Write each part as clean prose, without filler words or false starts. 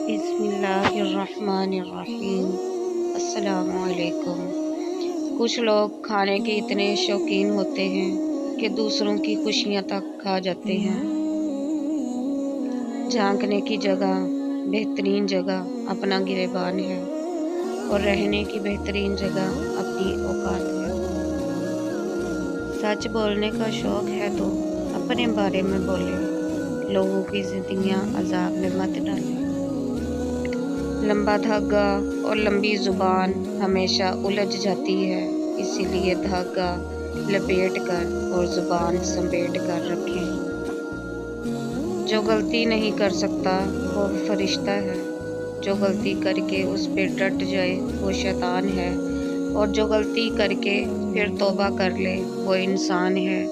बिस्मिल्लाहिर्रहमानिर्रहीम। अस्सलाम वालेकुम। कुछ लोग खाने के इतने शौकीन होते हैं कि दूसरों की खुशियां तक खा जाते हैं। झांकने की जगह, बेहतरीन जगह अपना गिरेबान है और रहने की बेहतरीन जगह अपनी औकात है। सच बोलने का शौक है तो अपने बारे में बोले, लोगों की जिंदगियां अजाब में मत डालें। लंबा धागा और लंबी जुबान हमेशा उलझ जाती है, इसीलिए धागा लपेट कर और जुबान समेट कर रखें। जो गलती नहीं कर सकता वो फरिश्ता है, जो गलती करके उस पे डट जाए वो शैतान है, और जो गलती करके फिर तौबा कर ले वो इंसान है।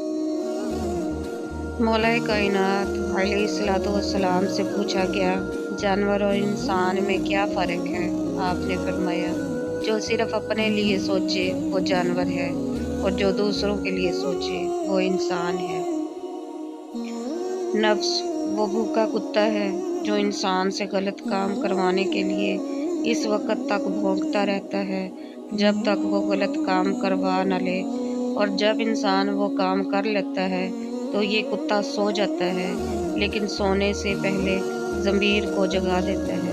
मौलाए कायनात अलैहिस्सलाम से पूछा गया, जानवर और इंसान में क्या फ़र्क है? आपने फरमाया, जो सिर्फ अपने लिए सोचे वो जानवर है, और जो दूसरों के लिए सोचे वो इंसान है। नफ्स वो भूखा कुत्ता है जो इंसान से गलत काम करवाने के लिए इस वक्त तक भौंकता रहता है जब तक वो गलत काम करवा न ले, और जब इंसान वो काम कर लेता है तो ये कुत्ता सो जाता है, लेकिन सोने से पहले ज़मीर को जगा देता है।